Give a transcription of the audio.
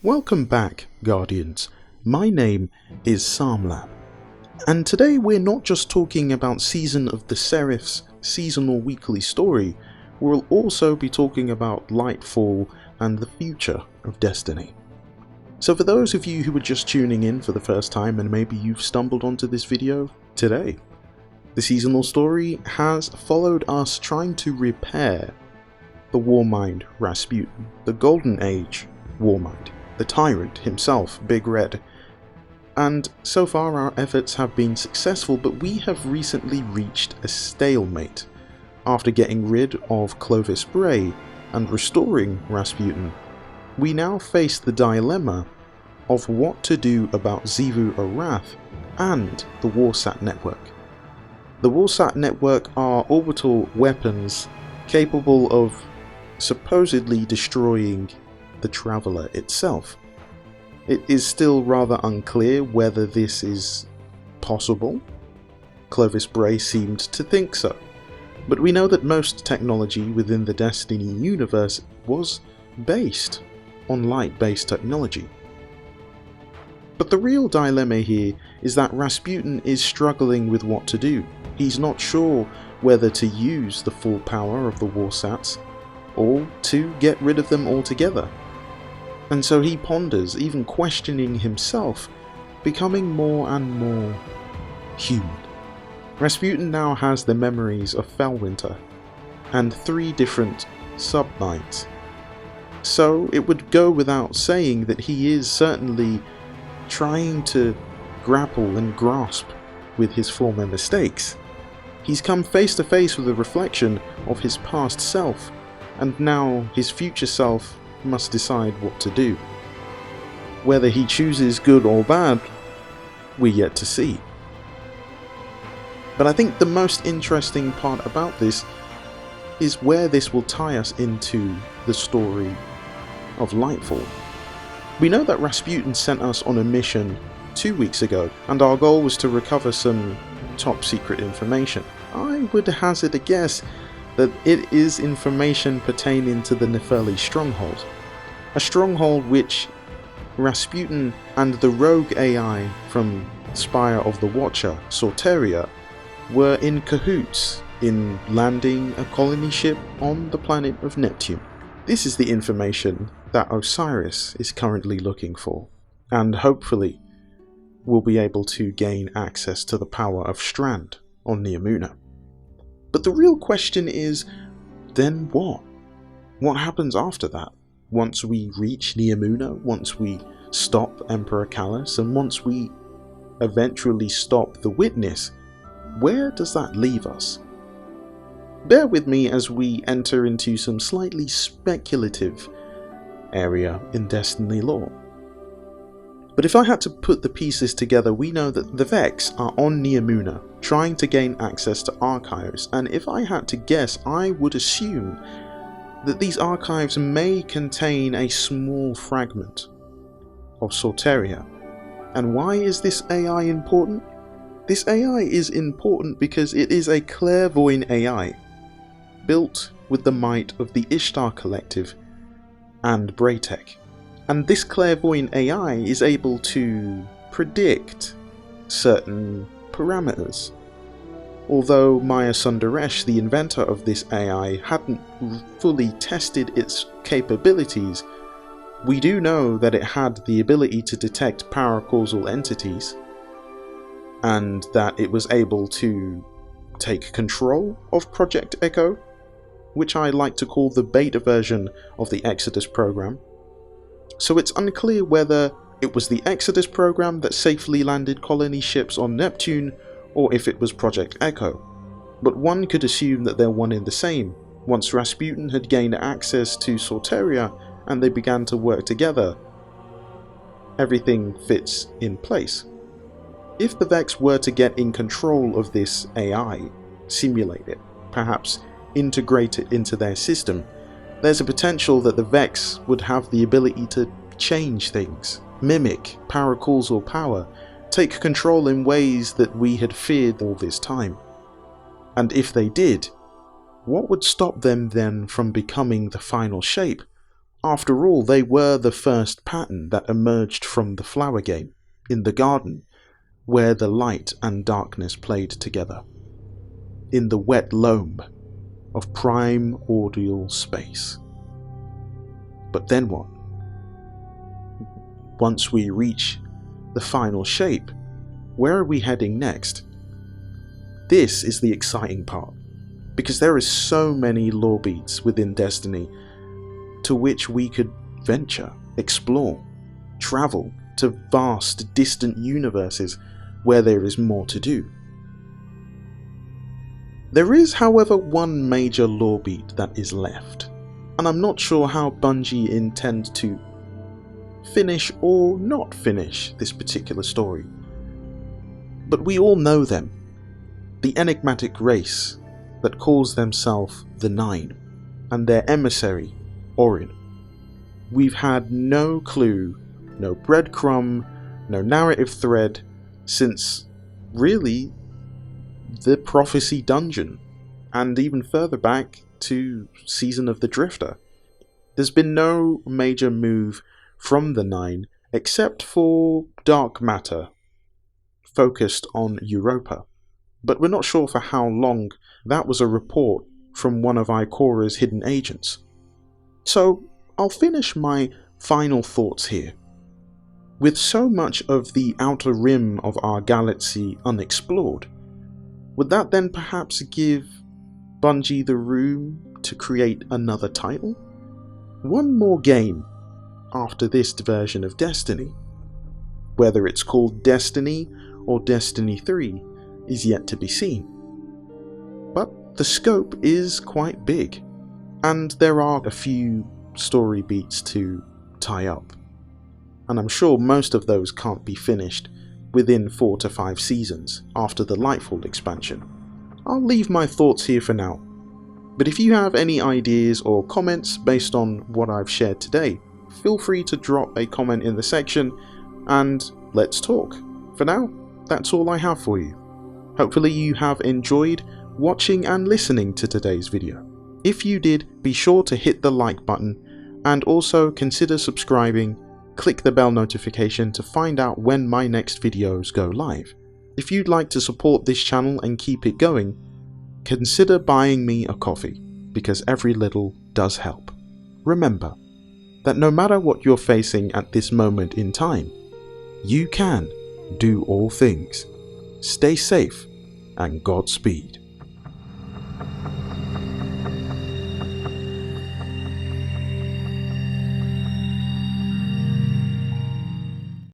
Welcome back, Guardians. My name is Samlam, and today we're not just talking about Season of the Seraph's seasonal weekly story, we'll also be talking about Lightfall and the future of Destiny. So for those of you who are just tuning in for the first time and maybe you've stumbled onto this video today, the seasonal story has followed us trying to repair the warmind Rasputin, the Golden Age warmind, the tyrant himself, Big Red. And so far our efforts have been successful, but we have recently reached a stalemate. After getting rid of Clovis Bray and restoring Rasputin, we now face the dilemma of what to do about Xivu Arath and the Warsat network. The Warsat network are orbital weapons capable of supposedly destroying the Traveller itself. It is still rather unclear whether this is possible. Clovis Bray seemed to think so, but we know that most technology within the Destiny universe was based on light-based technology. But the real dilemma here is that Rasputin is struggling with what to do. He's not sure whether to use the full power of the Warsats or to get rid of them altogether. And so he ponders, even questioning himself, becoming more and more human. Rasputin now has the memories of Felwinter and 3 different sub-knights. So it would go without saying that he is certainly trying to grapple and grasp with his former mistakes. He's come face to face with a reflection of his past self, and now his future self must decide what to do. Whether he chooses good or bad, we're yet to see. But I think the most interesting part about this is where this will tie us into the story of Lightfall. We know that Rasputin sent us on a mission 2 weeks ago, and our goal was to recover some top secret information. I would hazard a guess that it is information pertaining to the Neferli stronghold. A stronghold which Rasputin and the rogue AI from Spire of the Watcher, Sorteria, were in cahoots in landing a colony ship on the planet of Neptune. This is the information that Osiris is currently looking for, and hopefully will be able to gain access to the power of Strand on Neomuna. But the real question is, then what? What happens after that? Once we reach Neomuna, once we stop Emperor Callus, and once we eventually stop the Witness, where does that leave us? Bear with me as we enter into some slightly speculative area in Destiny lore. But if I had to put the pieces together, we know that the Vex are on Neomuna, trying to gain access to archives, and if I had to guess, I would assume that these archives may contain a small fragment of Sorteria. And why is this AI important? This AI is important because it is a clairvoyant AI, built with the might of the Ishtar Collective and Braytech. And this clairvoyant AI is able to predict certain parameters. Although Maya Sundaresh, the inventor of this AI, hadn't fully tested its capabilities, we do know that it had the ability to detect paracausal entities, and that it was able to take control of Project Echo, which I like to call the beta version of the Exodus program. So it's unclear whether it was the Exodus program that safely landed colony ships on Neptune, or if it was Project Echo. But one could assume that they're one and the same. Once Rasputin had gained access to Sorteria and they began to work together, everything fits in place. If the Vex were to get in control of this AI, simulate it, perhaps integrate it into their system, there's a potential that the Vex would have the ability to change things, mimic paracausal power, take control in ways that we had feared all this time. And if they did, what would stop them then from becoming the final shape After all, they were the first pattern that emerged from the flower game in the garden, where the light and darkness played together, in the wet loam of primordial space. But then what? Once we reach the final shape, where are we heading next? This is the exciting part, because there are so many lore beats within Destiny to which we could venture, explore, travel to vast, distant universes where there is more to do. There is, however, one major lore beat that is left, and I'm not sure how Bungie intend to finish or not finish this particular story. But we all know them, the enigmatic race that calls themselves the Nine, and their emissary, Orin. We've had no clue, no breadcrumb, no narrative thread since, really, the Prophecy Dungeon, and even further back to Season of the Drifter. There's been no major move from the Nine except for dark matter focused on Europa, but we're not sure for how long. That was a report from one of Ikora's hidden agents. So I'll finish my final thoughts here. With so much of the outer rim of our galaxy unexplored, would that then perhaps give Bungie the room to create another title? One more game after this version of Destiny. Whether it's called Destiny or Destiny 3 is yet to be seen. But the scope is quite big, and there are a few story beats to tie up, and I'm sure most of those can't be finished within 4 to 5 seasons after the Lightfall expansion. I'll leave my thoughts here for now, but if you have any ideas or comments based on what I've shared today, feel free to drop a comment in the section and let's talk. For now, that's all I have for you. Hopefully you have enjoyed watching and listening to today's video. If you did, be sure to hit the like button and also consider subscribing. Click the bell notification to find out when my next videos go live. If you'd like to support this channel and keep it going, consider buying me a coffee, because every little does help. Remember that no matter what you're facing at this moment in time, you can do all things. Stay safe and Godspeed.